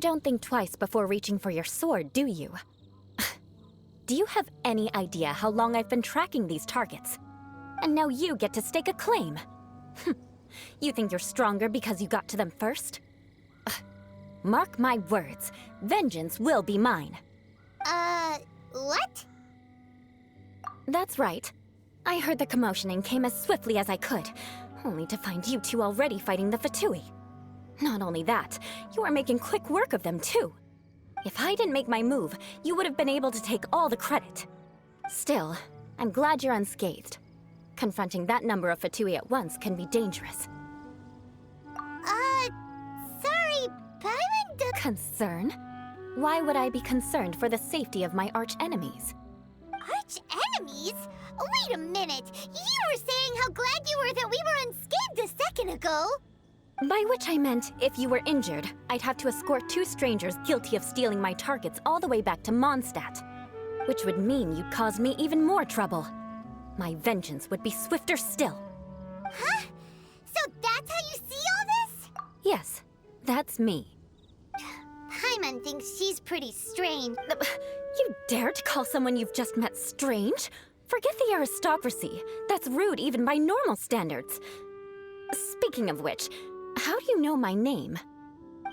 don't think twice before reaching for your sword, do you? Do you have any idea how long I've been tracking these targets? And now you get to stake a claim. You think you're stronger because you got to them first? Mark my words, vengeance will be mine. What? That's right. I heard the commotion and came as swiftly as I could, only to find you two already fighting the Fatui. Not only that, you are making quick work of them too. If I didn't make my move, you would have been able to take all the credit. Still, I'm glad you're unscathed. Confronting that number of Fatui at once can be dangerous. Sorry, Paimon does— Concern? Why would I be concerned for the safety of my arch-enemies? Arch-enemies? Wait a minute! You were saying how glad you were that we were unscathed a second ago! By which I meant, if you were injured, I'd have to escort 2 strangers guilty of stealing my targets all the way back to Mondstadt. Which would mean you'd cause me even more trouble. My vengeance would be swifter still. Huh? So that's how you see all this? Yes, that's me. Paimon thinks she's pretty strange. You dare to call someone you've just met strange? Forget the aristocracy. That's rude even by normal standards. Speaking of which, how do you know my name?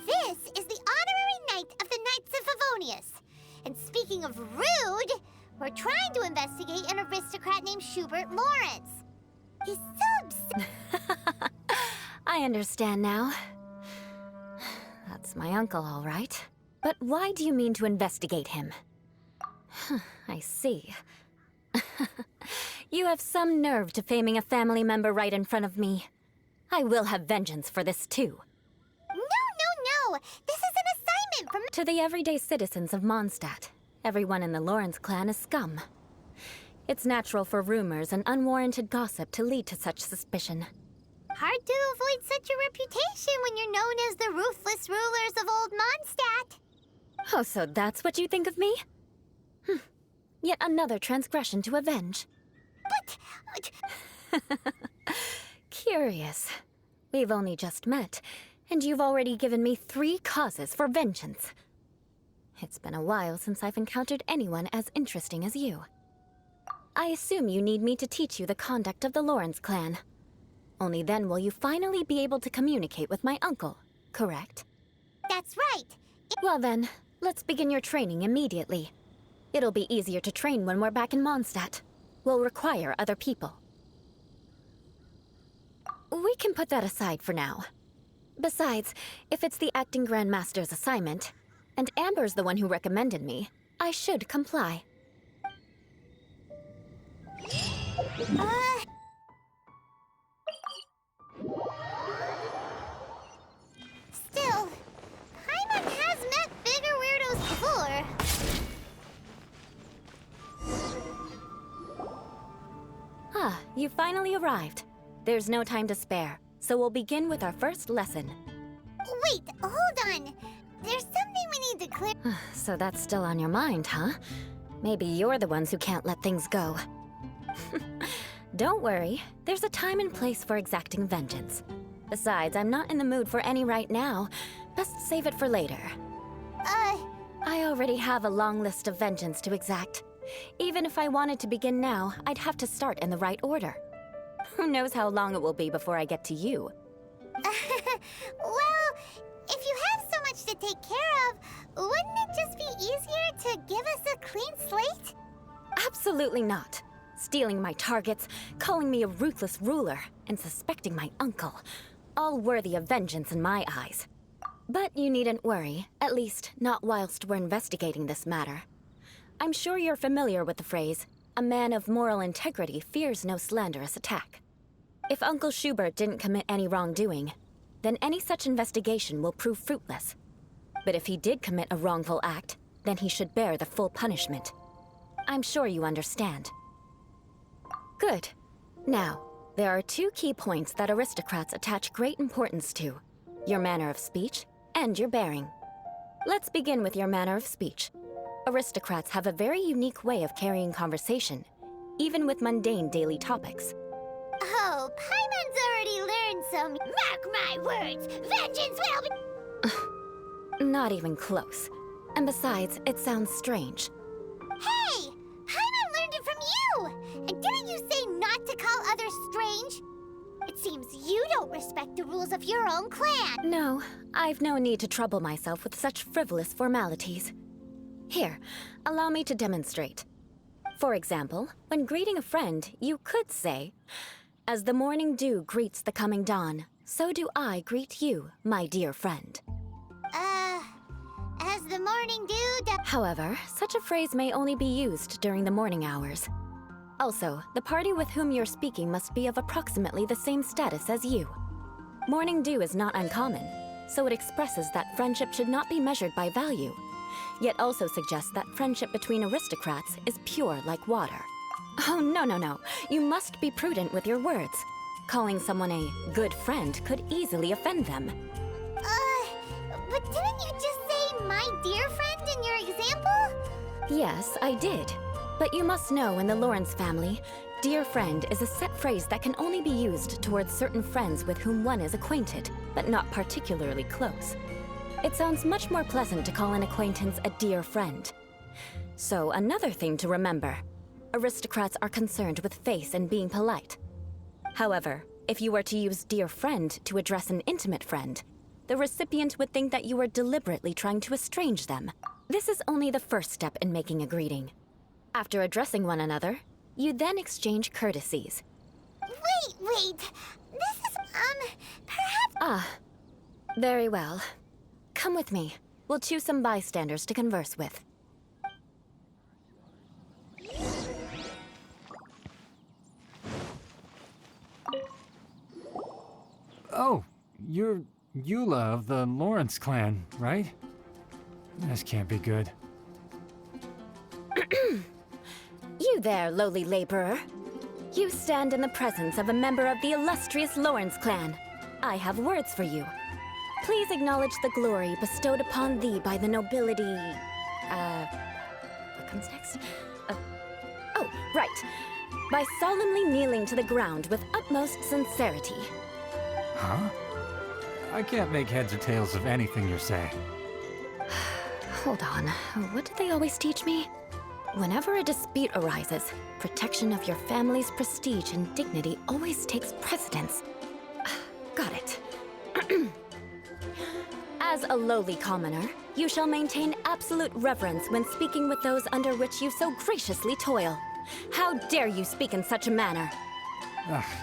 This is the honorary knight of the Knights of Favonius. And speaking of rude, we're trying to investigate an aristocrat named Schubert Lawrence. He's so I understand now. That's my uncle, all right. But why do you mean to investigate him? I see. You have some nerve to faming a family member right in front of me. I will have vengeance for this too. No! This is an assignment from— To the everyday citizens of Mondstadt, everyone in the Lawrence clan is scum. It's natural for rumors and unwarranted gossip to lead to such suspicion. Hard to avoid such a reputation when you're known as the ruthless rulers of old Mondstadt. Oh, so that's what you think of me? Yet another transgression to avenge. But— Curious. We've only just met, and you've already given me 3 causes for vengeance. It's been a while since I've encountered anyone as interesting as you. I assume you need me to teach you the conduct of the Lawrence clan. Only then will you finally be able to communicate with my uncle, correct? That's right. Well then, let's begin your training immediately. It'll be easier to train when we're back in Mondstadt. We'll require other people. We can put that aside for now. Besides, if it's the acting Grandmaster's assignment, and Amber's the one who recommended me, I should comply. Still, Paimon has met bigger weirdos before. Ah, you finally arrived. There's no time to spare, so we'll begin with our first lesson. Wait, hold on. There's something we need to clear. So that's still on your mind, huh? Maybe you're the ones who can't let things go. Don't worry, there's a time and place for exacting vengeance. Besides, I'm not in the mood for any right now. Best save it for later. I already have a long list of vengeance to exact. Even if I wanted to begin now, I'd have to start in the right order. Who knows how long it will be before I get to you? Well, if you have so much to take care of, wouldn't it just be easier to give us a clean slate? Absolutely not. Stealing my targets, calling me a ruthless ruler, and suspecting my uncle. All worthy of vengeance in my eyes. But you needn't worry, at least not whilst we're investigating this matter. I'm sure you're familiar with the phrase, a man of moral integrity fears no slanderous attack. If Uncle Schubert didn't commit any wrongdoing, then any such investigation will prove fruitless. But if he did commit a wrongful act, then he should bear the full punishment. I'm sure you understand. Good. Now, there are 2 key points that aristocrats attach great importance to: your manner of speech and your bearing. Let's begin with your manner of speech. Aristocrats have a very unique way of carrying conversation, even with mundane daily topics. Oh, Paimon's already learned some— Mark my words, vengeance will be— Not even close. And besides, it sounds strange. Hey! Paimon learned it from you! And didn't you say not to call others strange? It seems you don't respect the rules of your own clan. No, I've no need to trouble myself with such frivolous formalities. Here, allow me to demonstrate. For example, when greeting a friend, you could say, "As the morning dew greets the coming dawn, so do I greet you, my dear friend." As the morning dew However, such a phrase may only be used during the morning hours. Also, the party with whom you're speaking must be of approximately the same status as you. Morning dew is not uncommon, so it expresses that friendship should not be measured by value, yet also suggests that friendship between aristocrats is pure like water. Oh, no. You must be prudent with your words. Calling someone a good friend could easily offend them. But didn't you just say my dear friend in your example? Yes, I did. But you must know in the Lawrence family, dear friend is a set phrase that can only be used towards certain friends with whom one is acquainted, but not particularly close. It sounds much more pleasant to call an acquaintance a dear friend. So another thing to remember, aristocrats are concerned with face and being polite. However, if you were to use dear friend to address an intimate friend, the recipient would think that you were deliberately trying to estrange them. This is only the first step in making a greeting. After addressing one another, you then exchange courtesies. Wait. This is, perhaps... Ah, very well. Come with me. We'll choose some bystanders to converse with. Oh, you're Eula of the Lawrence clan, right? This can't be good. You there, lowly laborer. You stand in the presence of a member of the illustrious Lawrence clan. I have words for you. Please acknowledge the glory bestowed upon thee by the nobility... what comes next? Oh, right. By solemnly kneeling to the ground with utmost sincerity. Huh? I can't make heads or tails of anything you're saying. Hold on. What did they always teach me? Whenever a dispute arises, protection of your family's prestige and dignity always takes precedence. Got it. As a lowly commoner, you shall maintain absolute reverence when speaking with those under which you so graciously toil. How dare you speak in such a manner?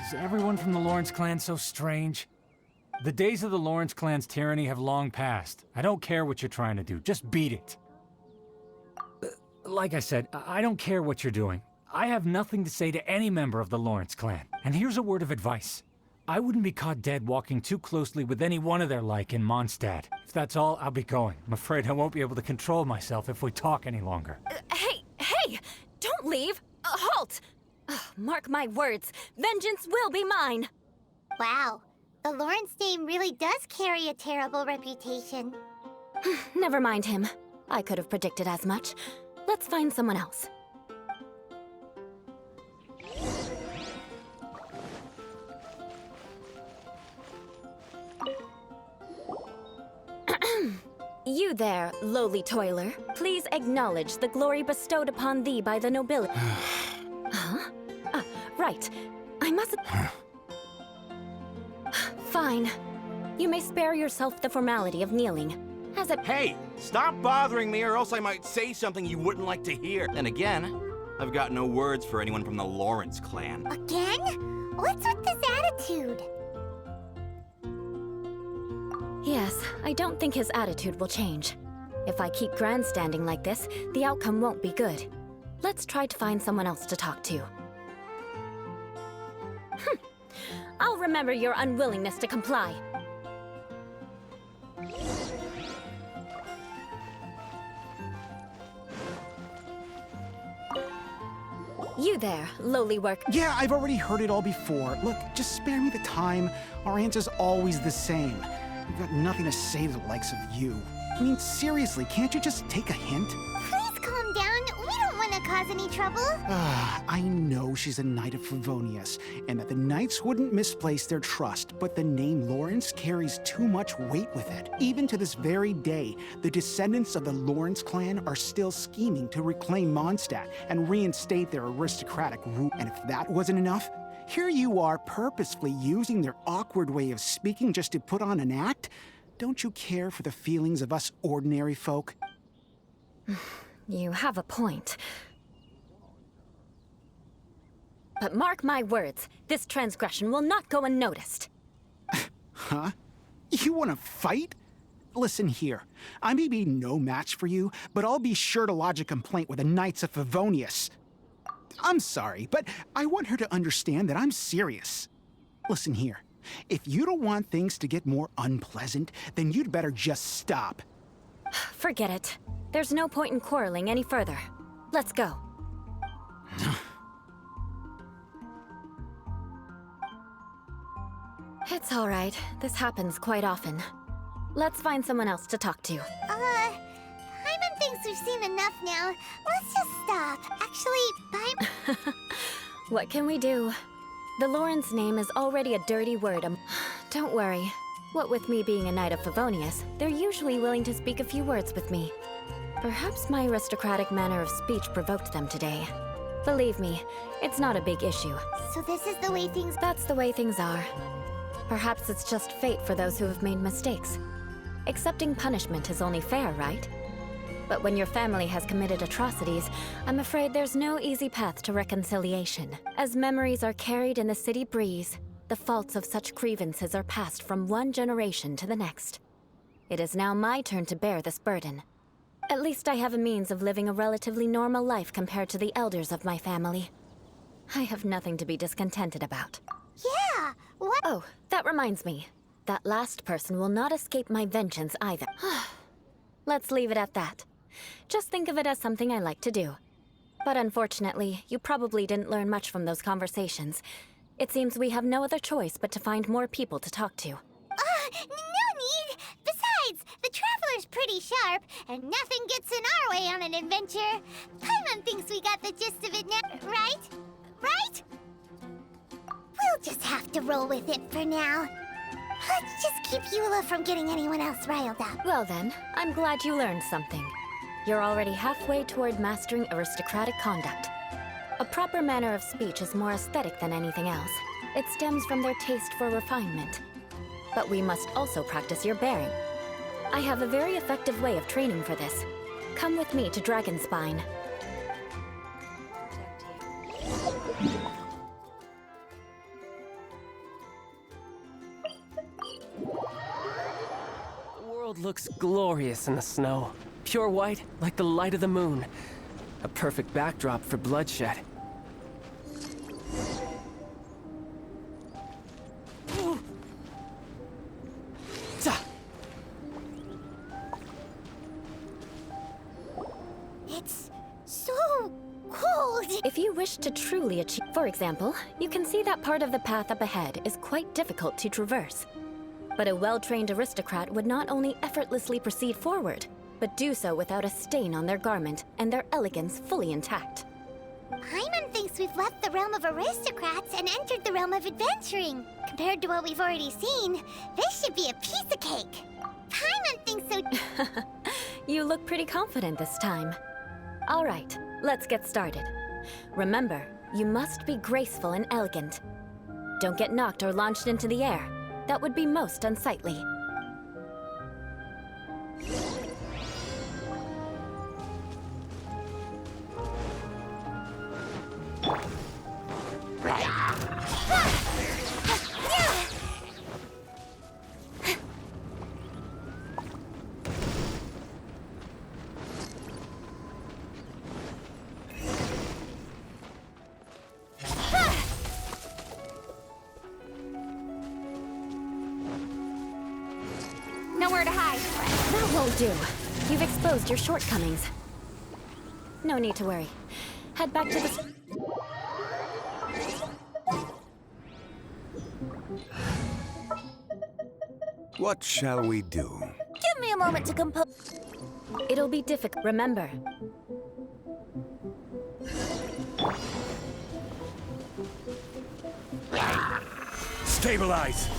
Is everyone from the Lawrence clan so strange? The days of the Lawrence clan's tyranny have long passed. I don't care what you're trying to do, just beat it. Like I said, I don't care what you're doing. I have nothing to say to any member of the Lawrence clan. And here's a word of advice. I wouldn't be caught dead walking too closely with any one of their like in Mondstadt. If that's all, I'll be going. I'm afraid I won't be able to control myself if we talk any longer. Hey! Don't leave! Halt! Mark my words, vengeance will be mine! Wow, the Lawrence name really does carry a terrible reputation. Never mind him. I could have predicted as much. Let's find someone else. You there, lowly toiler. Please acknowledge the glory bestowed upon thee by the nobility. Huh? Right. I must... Fine. You may spare yourself the formality of kneeling. As a... Hey, stop bothering me or else I might say something you wouldn't like to hear. And again, I've got no words for anyone from the Lawrence clan. Again? What's with this attitude? Yes, I don't think his attitude will change. If I keep grandstanding like this, the outcome won't be good. Let's try to find someone else to talk to. I'll remember your unwillingness to comply. You there, lowly work. Yeah, I've already heard it all before. Look, just spare me the time. Our answer's always the same. We've got nothing to say to the likes of you. I mean, seriously, can't you just take a hint? Please calm down. We don't want to cause any trouble? I know she's a Knight of Favonius, and that the Knights wouldn't misplace their trust, but the name Lawrence carries too much weight with it. Even to this very day, the descendants of the Lawrence clan are still scheming to reclaim Mondstadt and reinstate their aristocratic rule. And if that wasn't enough, here you are purposefully using their awkward way of speaking just to put on an act? Don't you care for the feelings of us ordinary folk? You have a point. But mark my words, this transgression will not go unnoticed. Huh? You want to fight? Listen here, I may be no match for you, but I'll be sure to lodge a complaint with the Knights of Favonius. I'm sorry, but I want her to understand that I'm serious. Listen here, if you don't want things to get more unpleasant, then you'd better just stop. Forget it. There's no point in quarreling any further. Let's go. It's all right. This happens quite often. Let's find someone else to talk to. Paimon thinks we've seen enough now. Let's just stop. Actually, Paimon... What can we do? The Lawrence name is already a dirty word. Don't worry. What with me being a Knight of Favonius, they're usually willing to speak a few words with me. Perhaps my aristocratic manner of speech provoked them today. Believe me, it's not a big issue. So this is the way things... That's the way things are. Perhaps it's just fate for those who have made mistakes. Accepting punishment is only fair, right? But when your family has committed atrocities, I'm afraid there's no easy path to reconciliation. As memories are carried in the city breeze, the faults of such grievances are passed from one generation to the next. It is now my turn to bear this burden. At least I have a means of living a relatively normal life compared to the elders of my family. I have nothing to be discontented about. Yeah, what? Oh, that reminds me. That last person will not escape my vengeance either. Let's leave it at that. Just think of it as something I like to do. But unfortunately, you probably didn't learn much from those conversations. It seems we have no other choice but to find more people to talk to. No need! Besides, the Traveler's pretty sharp, and nothing gets in our way on an adventure. Paimon thinks we got the gist of it now, right? Right? We'll just have to roll with it for now. Let's just keep Eula from getting anyone else riled up. Well then, I'm glad you learned something. You're already halfway toward mastering aristocratic conduct. A proper manner of speech is more aesthetic than anything else. It stems from their taste for refinement. But we must also practice your bearing. I have a very effective way of training for this. Come with me to Dragonspine. The world looks glorious in the snow. Pure white, like the light of the moon. A perfect backdrop for bloodshed. It's so cold. If you wish to truly achieve, for example, you can see that part of the path up ahead is quite difficult to traverse. But a well-trained aristocrat would not only effortlessly proceed forward, but do so without a stain on their garment and their elegance fully intact. Paimon thinks we've left the realm of aristocrats and entered the realm of adventuring. Compared to what we've already seen, this should be a piece of cake. Paimon thinks so. You look pretty confident this time. All right, let's get started. Remember, you must be graceful and elegant. Don't get knocked or launched into the air. That would be most unsightly. Nowhere to hide. That won't do. You've exposed your shortcomings. No need to worry. Head back to the... What shall we do? Give me a moment to compose. It'll be difficult. Remember, Stabilize!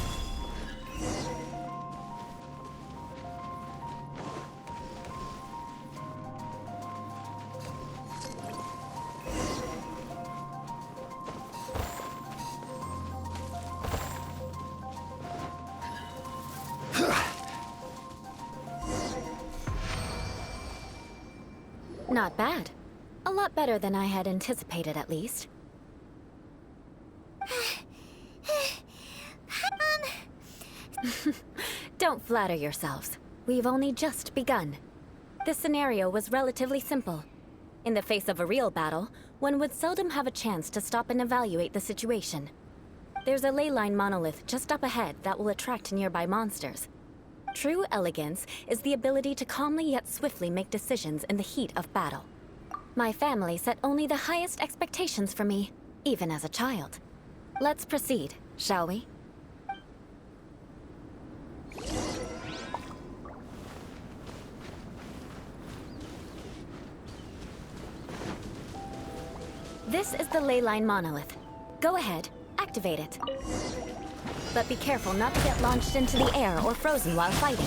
Not bad. A lot better than I had anticipated, at least. Don't flatter yourselves. We've only just begun. This scenario was relatively simple. In the face of a real battle, one would seldom have a chance to stop and evaluate the situation. There's a ley line monolith just up ahead that will attract nearby monsters. True elegance is the ability to calmly yet swiftly make decisions in the heat of battle. My family set only the highest expectations for me, even as a child. Let's proceed, shall we? This is the ley line monolith. Go ahead, activate it. But be careful not to get launched into the air or frozen while fighting.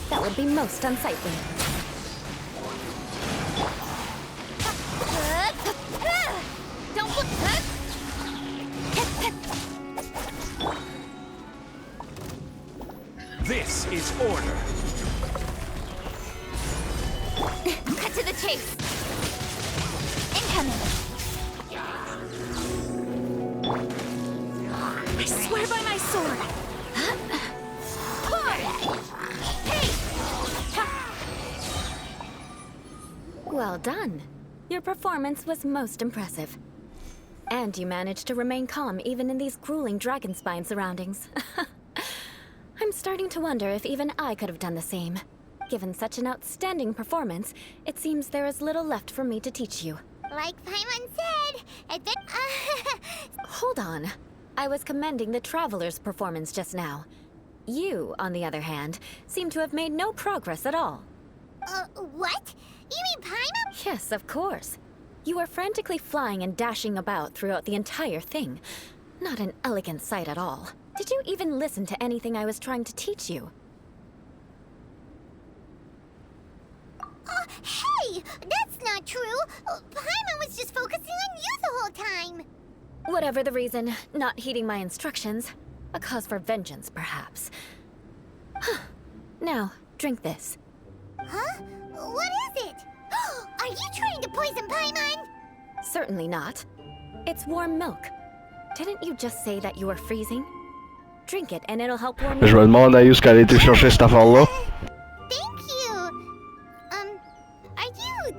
That would be most unsightly. Don't look. This is order. Cut to the chase. Incoming. I swear by my sword. Hey! Well done. Your performance was most impressive. And you managed to remain calm even in these grueling dragon spine surroundings. I'm starting to wonder if even I could have done the same. Given such an outstanding performance, it seems there is little left for me to teach you. Like Paimon said, Hold on. I was commending the Traveler's performance just now. You, on the other hand, seem to have made no progress at all. what? You mean Paimon? Yes, of course. You were frantically flying and dashing about throughout the entire thing. Not an elegant sight at all. Did you even listen to anything I was trying to teach you? Hey! That's not true! Paimon was just focusing on you the whole time! Whatever the reason, not heeding my instructions. A cause for vengeance, perhaps. Now, drink this. Huh? What is it? Are you trying to poison Paimon? Certainly not. It's warm milk. Didn't you just say that you were freezing? Drink it and it'll help warm Je you me demande à où qu'elle a été chercher cette affaire-là. Thank you! Are you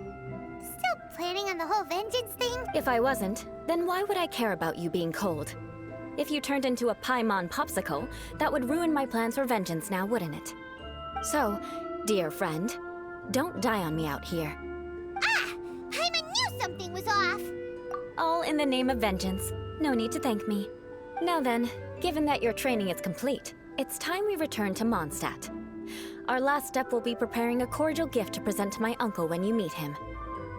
still planning on the whole vengeance thing? If I wasn't, then why would I care about you being cold? If you turned into a Paimon popsicle, that would ruin my plans for vengeance now, wouldn't it? So, dear friend, don't die on me out here. Ah! Paimon knew something was off! All in the name of vengeance. No need to thank me. Now then, given that your training is complete, it's time we return to Mondstadt. Our last step will be preparing a cordial gift to present to my uncle when you meet him.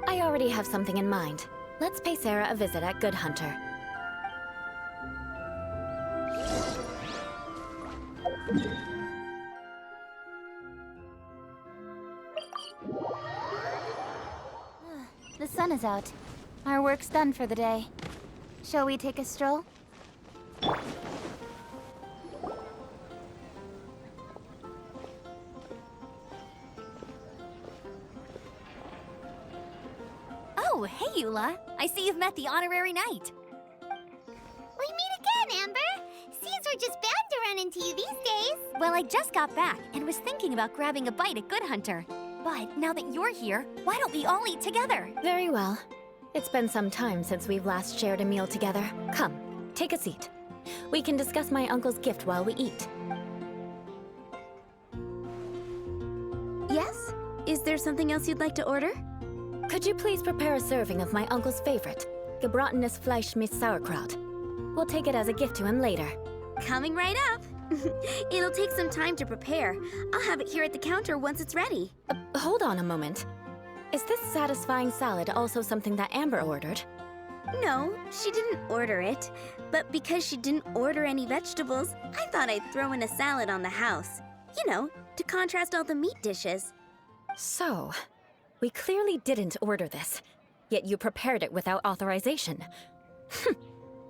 I already have something in mind. Let's pay Sarah a visit at Good Hunter. The sun is out. Our work's done for the day. Shall we take a stroll? Oh, hey, Eula. I see you've met the honorary knight. We meet again, Amber! Seems we're just bound to run into you these days. Well, I just got back and was thinking about grabbing a bite at Good Hunter. But now that you're here, why don't we all eat together? Very well. It's been some time since we've last shared a meal together. Come, take a seat. We can discuss my uncle's gift while we eat. Yes? Is there something else you'd like to order? Could you please prepare a serving of my uncle's favorite, gebratenes Fleisch mit Sauerkraut? We'll take it as a gift to him later. Coming right up. It'll take some time to prepare. I'll have it here at the counter once it's ready. Hold on a moment. Is this satisfying salad also something that Amber ordered? No, she didn't order it. But because she didn't order any vegetables, I thought I'd throw in a salad on the house. You know, to contrast all the meat dishes. So, we clearly didn't order this, yet you prepared it without authorization.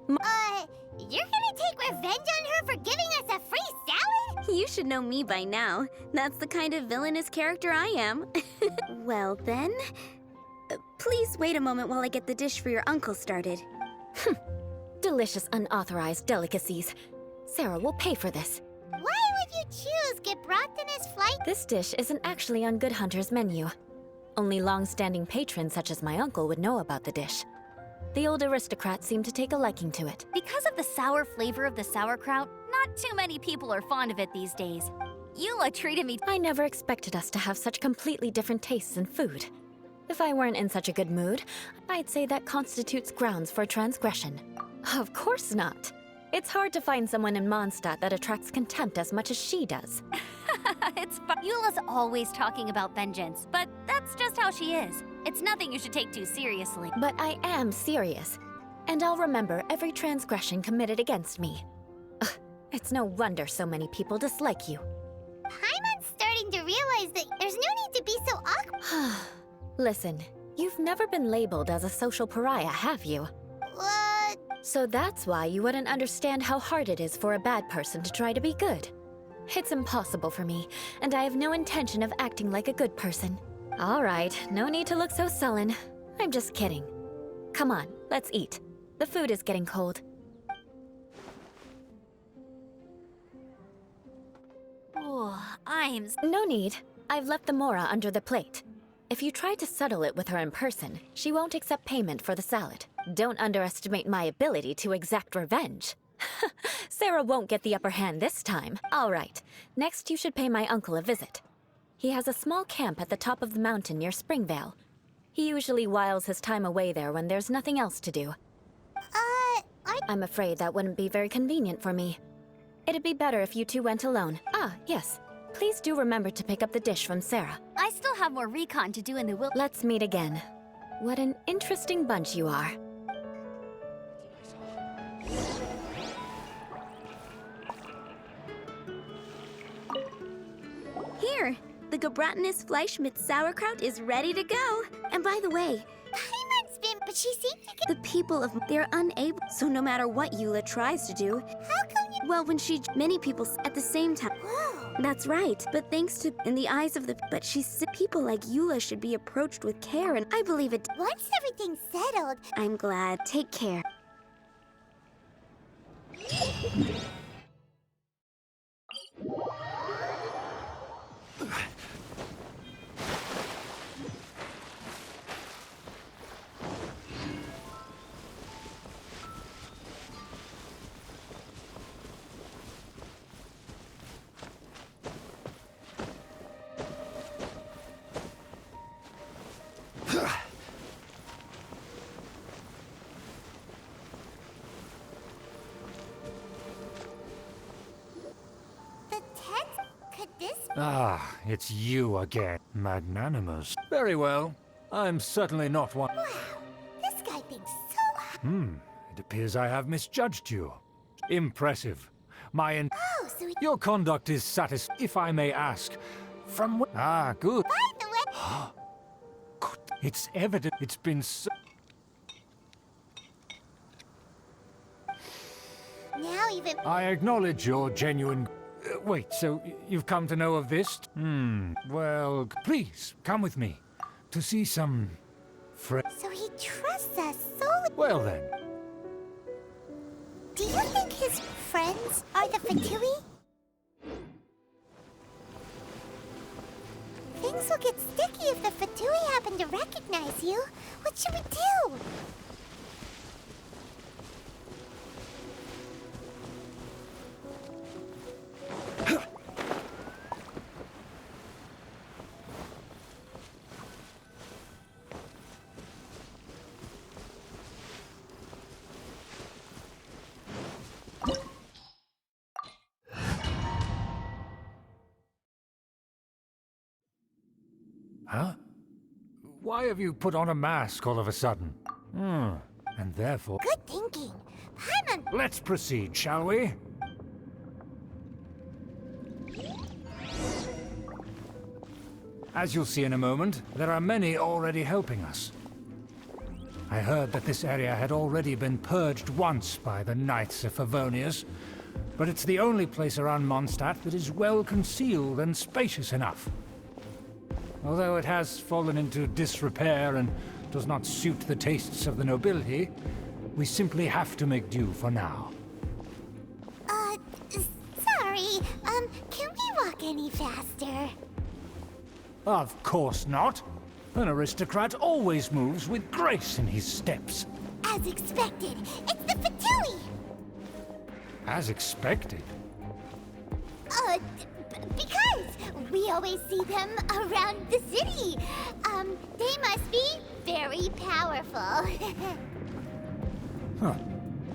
You're gonna take revenge on her for giving us a free salad? You should know me by now. That's the kind of villainous character I am. Well then, please wait a moment while I get the dish for your uncle started. Delicious unauthorized delicacies. Sarah will pay for this. Why would you choose Gebratenes flight? This dish isn't actually on Good Hunter's menu. Only long-standing patrons such as my uncle would know about the dish. The old aristocrat seemed to take a liking to it. Because of the sour flavor of the sauerkraut, not too many people are fond of it these days. Eula treated me. I never expected us to have such completely different tastes in food. If I weren't in such a good mood, I'd say that constitutes grounds for transgression. Of course not. It's hard to find someone in Mondstadt that attracts contempt as much as she does. It's fun. Eula's always talking about vengeance, but that's just how she is. It's nothing you should take too seriously. But I am serious, and I'll remember every transgression committed against me. Ugh, it's no wonder so many people dislike you. Paimon's starting to realize that there's no need to be so awkward. Listen, you've never been labeled as a social pariah, have you? What? So that's why you wouldn't understand how hard it is for a bad person to try to be good. It's impossible for me, and I have no intention of acting like a good person. All right, no need to look so sullen. I'm just kidding. Come on, let's eat. The food is getting cold. Oh, I'm... No need. I've left the mora under the plate. If you try to settle it with her in person, she won't accept payment for the salad. Don't underestimate my ability to exact revenge. Sarah won't get the upper hand this time. All right, next you should pay my uncle a visit. He has a small camp at the top of the mountain near Springvale. He usually whiles his time away there when there's nothing else to do. I'm afraid that wouldn't be very convenient for me. It'd be better if you two went alone. Ah, yes. Please do remember to pick up the dish from Sarah. I still have more recon to do in the will. Let's meet again. What an interesting bunch you are. Here, the Gebratenes Fleischmitz sauerkraut is ready to go. And by the way, Paimon's been, but she seemed to get... the people of... they're unable. So no matter what Eula tries to do... How come you... Well, when she... many people at the same time... Whoa. That's right. But thanks to... in the eyes of the... But people like Eula should be approached with care, and I believe it... Once everything's settled... I'm glad. Take care. Ah, it's you again. Magnanimous. Very well. I'm certainly not one. Wow, this guy thinks so... It appears I have misjudged you. Impressive. Oh, so he... Your conduct is if I may ask. From where? Ah, good. By the way... Good. It's evident it's been so... Now even... I acknowledge your genuine... wait, so you've come to know of this? Well, please, come with me. To see some... So he trusts us so... Well then. Do you think his friends are the Fatui? Things will get sticky if the Fatui happen to recognize you. What should we do? Huh? Why have you put on a mask all of a sudden? And therefore... Good thinking. Paimon... Let's proceed, shall we? As you'll see in a moment, there are many already helping us. I heard that this area had already been purged once by the Knights of Favonius, but it's the only place around Mondstadt that is well concealed and spacious enough. Although it has fallen into disrepair and does not suit the tastes of the nobility, we simply have to make do for now. Sorry. Can we walk any faster? Of course not. An aristocrat always moves with grace in his steps. As expected, it's the Fatui! As expected. Because we always see them around the city. They must be very powerful. Huh.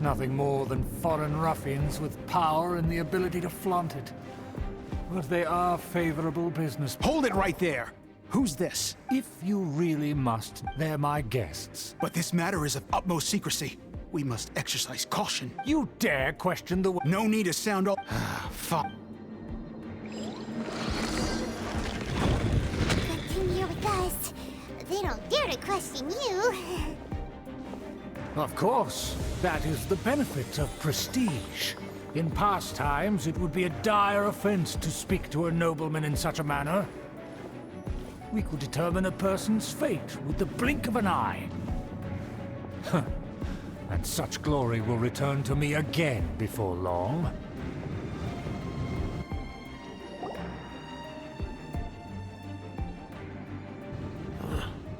Nothing more than foreign ruffians with power and the ability to flaunt it. But they are favorable business. Hold it right there! Who's this? If you really must, they're my guests. But this matter is of utmost secrecy. We must exercise caution. You dare question the... No need to sound all... Fuck. Continue with us. They don't dare to question you. Of course. That is the benefit of prestige. In past times, it would be a dire offense to speak to a nobleman in such a manner. We could determine a person's fate with the blink of an eye. And such glory will return to me again before long.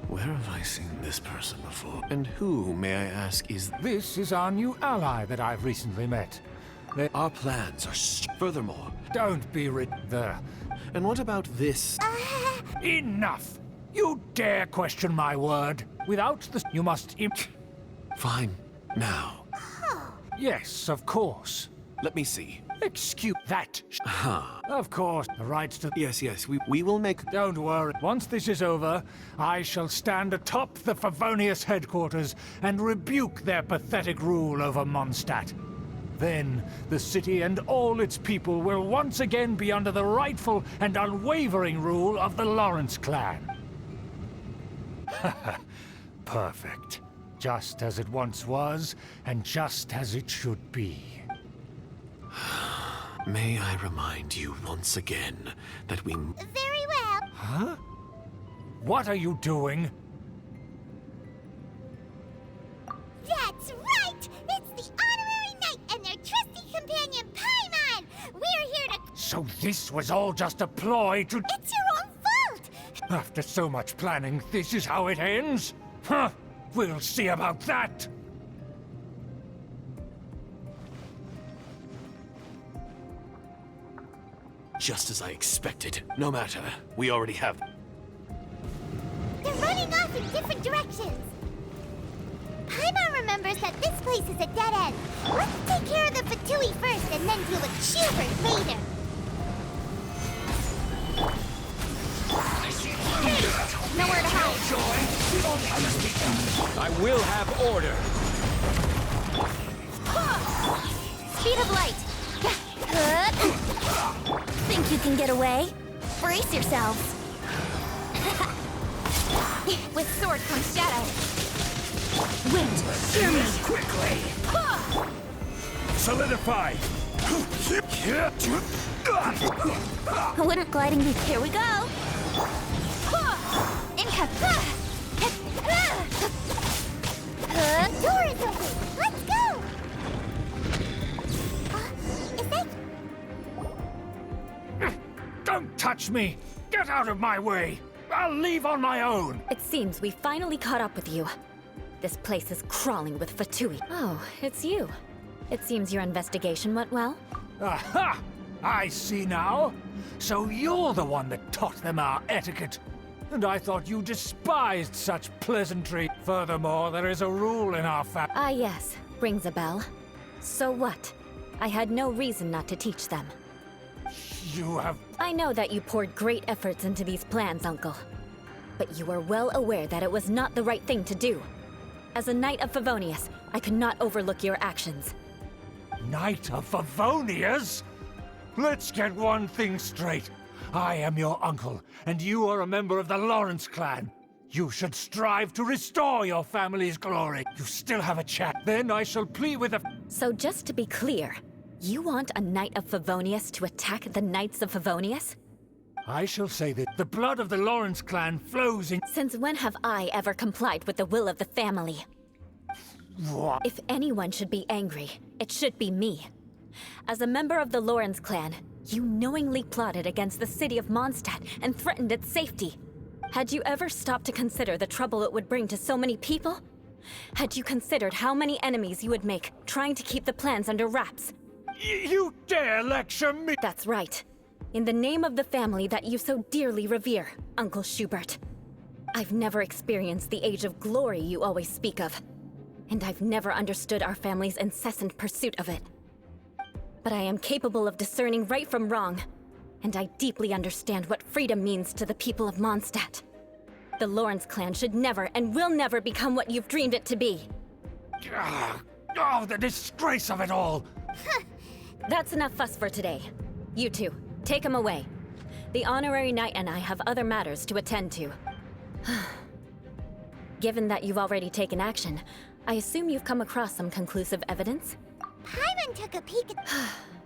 Where have I seen this person before? And who, may I ask, is... This is our new ally that I've recently met. Our plans are furthermore... Don't be there. And what about this? Enough! You dare question my word? Without the... You must... Fine. Now. Yes, of course. Let me see. Excuse that. Of course, the rights to... Yes, we will make... Don't worry. Once this is over, I shall stand atop the Favonius headquarters and rebuke their pathetic rule over Mondstadt. Then, the city and all its people will once again be under the rightful and unwavering rule of the Lawrence clan. Perfect. Just as it once was, and just as it should be. May I remind you once again that we... Very well. Huh? What are you doing? That's right! It's the honorary knight and their trusty companion, Paimon! We're here to... So this was all just a ploy to... It's your own fault! After so much planning, this is how it ends? Huh! We'll see about that! Just as I expected. No matter. We already have... They're running off in different directions. Paimon remembers that this place is a dead end. Let's take care of the Fatui first and then deal with Schubert later. Nowhere to hide. I will have order. Speed of light. Think you can get away? Brace yourselves. With sword comes shadow. Wind, hear me. Quickly. Solidify. Wouldn't gliding be... Here we go. Inca. Door is open. Let's go. Is that... Don't touch me! Get out of my way! I'll leave on my own! It seems we finally caught up with you. This place is crawling with Fatui. Oh, it's you. It seems your investigation went well. Aha! I see now. So you're the one that taught them our etiquette. And I thought you despised such pleasantry. Furthermore, there is a rule in our family. Ah, yes. Rings a bell. So what? I had no reason not to teach them. You have... I know that you poured great efforts into these plans, Uncle. But you are well aware that it was not the right thing to do. As a Knight of Favonius, I could not overlook your actions. Knight of Favonius? Let's get one thing straight. I am your uncle, and you are a member of the Lawrence clan. You should strive to restore your family's glory. You still have a chat, then I shall plead with the... So just to be clear, you want a Knight of Favonius to attack the Knights of Favonius? I shall say that the blood of the Lawrence clan flows in... Since when have I ever complied with the will of the family? What? If anyone should be angry, it should be me. As a member of the Lawrence clan, you knowingly plotted against the city of Mondstadt and threatened its safety. Had you ever stopped to consider the trouble it would bring to so many people? Had you considered how many enemies you would make trying to keep the plans under wraps? You dare lecture me? That's right. In the name of the family that you so dearly revere, Uncle Schubert. I've never experienced the age of glory you always speak of. And I've never understood our family's incessant pursuit of it. But I am capable of discerning right from wrong, and I deeply understand what freedom means to the people of Mondstadt. The Lawrence clan should never and will never become what you've dreamed it to be. Oh, the disgrace of it all! That's enough fuss for today. You two, take him away. The honorary knight and I have other matters to attend to. Given that you've already taken action, I assume you've come across some conclusive evidence? Paimon took a peek at...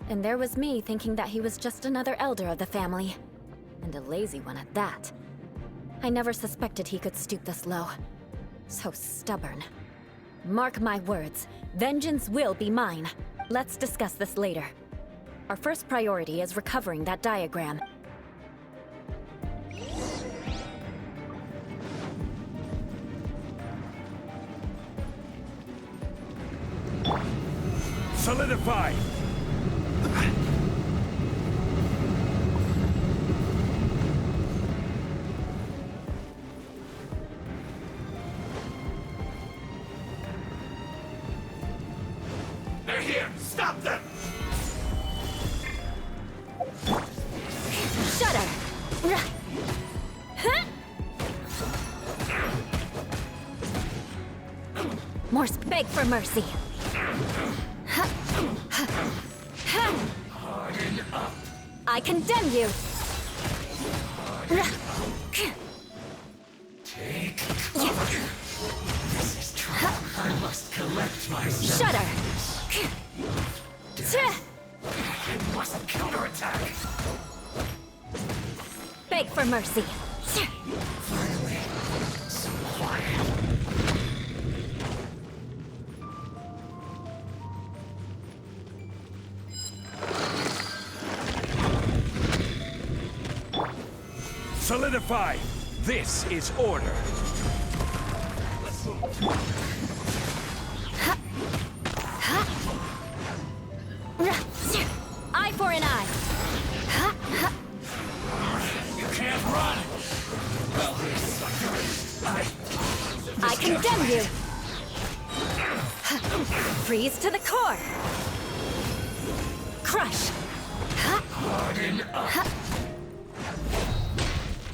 And there was me thinking that he was just another elder of the family. And a lazy one at that. I never suspected he could stoop this low. So stubborn. Mark my words, vengeance will be mine. Let's discuss this later. Our first priority is recovering that diagram. Solidify! They're here! Stop them! Shudder! More beg for mercy. Harden up! I condemn you! Take cover! This is trouble. I must collect myself. Shudder! I must counterattack! Beg for mercy. Finally, some quiet. Solidify! This is order. Eye for an eye. You can't run! I condemn you. Freeze to the core. Crush. Harden up!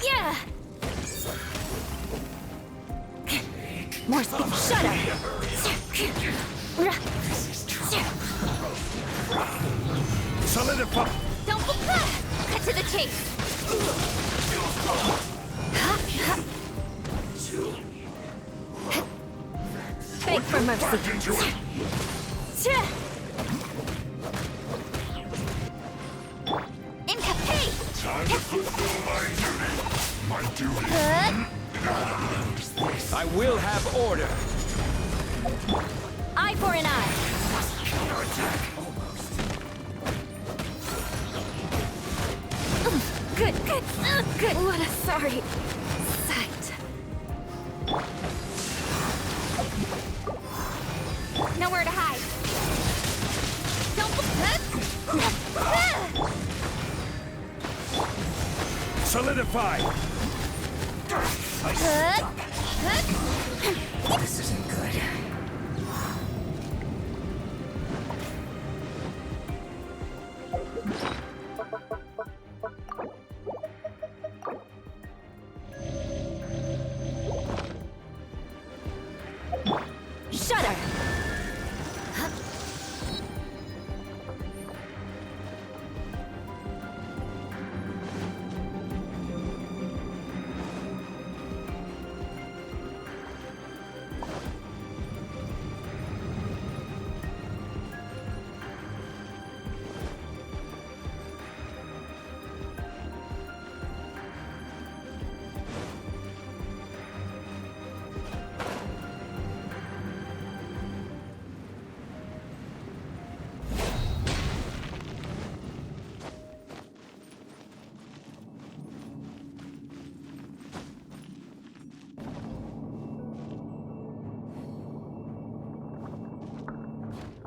Yeah. More speed. Shudder. Solidify! Don't cut to the chase. Beg for mercy. Incapacity. Time to fulfill my duty. I will have order. Eye for an eye. Counterattack! Good. Good. What a sorry sight. Nowhere to hide. Don't. Solidify! This isn't good.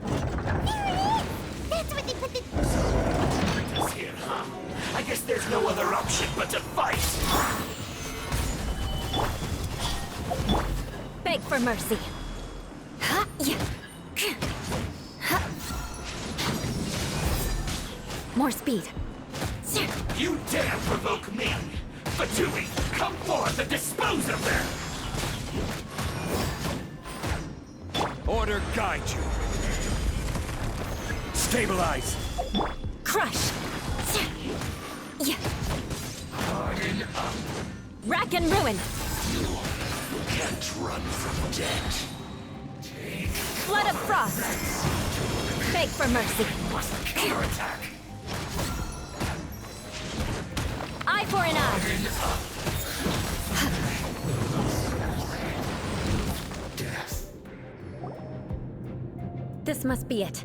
Ruler! That's where they put the... Here, huh? I guess there's no other option but to fight. Beg for mercy. Ha, yeah. Ha. More speed. You dare provoke me! Fatui, come forth and dispose of them! Order guide you. Stabilize. Crush. Yeah. Harden up. Rack and ruin. You can't run from death. Take Flood of frost. Beg for mercy. must counterattack. Eye for an eye. Death. This must be it.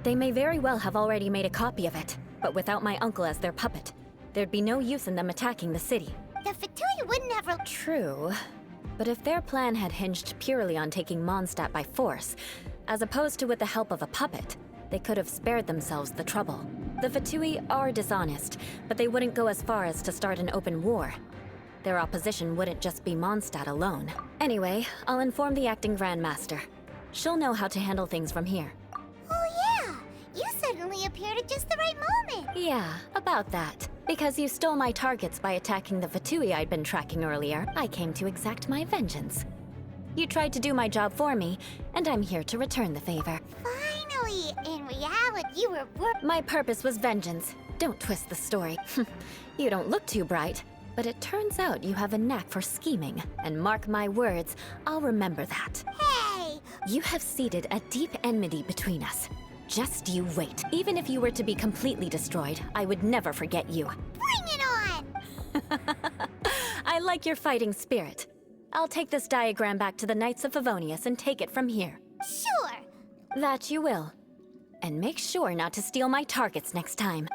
They may very well have already made a copy of it, but without my uncle as their puppet, there'd be no use in them attacking the city. The Fatui wouldn't have... True. But if their plan had hinged purely on taking Mondstadt by force, as opposed to with the help of a puppet, they could have spared themselves the trouble. The Fatui are dishonest, but they wouldn't go as far as to start an open war. Their opposition wouldn't just be Mondstadt alone. Anyway, I'll inform the acting Grandmaster. She'll know how to handle things from here. Oh yeah! You suddenly appeared at just the right moment! Yeah, about that. Because you stole my targets by attacking the Fatui I'd been tracking earlier, I came to exact my vengeance. You tried to do my job for me, and I'm here to return the favor. Finally! In reality, you were My purpose was vengeance. Don't twist the story. You don't look too bright, but it turns out you have a knack for scheming. And mark my words, I'll remember that. Hey! You have seeded a deep enmity between us. Just you wait. Even if you were to be completely destroyed, I would never forget you. Bring it on! I like your fighting spirit. I'll take this diagram back to the Knights of Favonius and take it from here. Sure! That you will. And make sure not to steal my targets next time.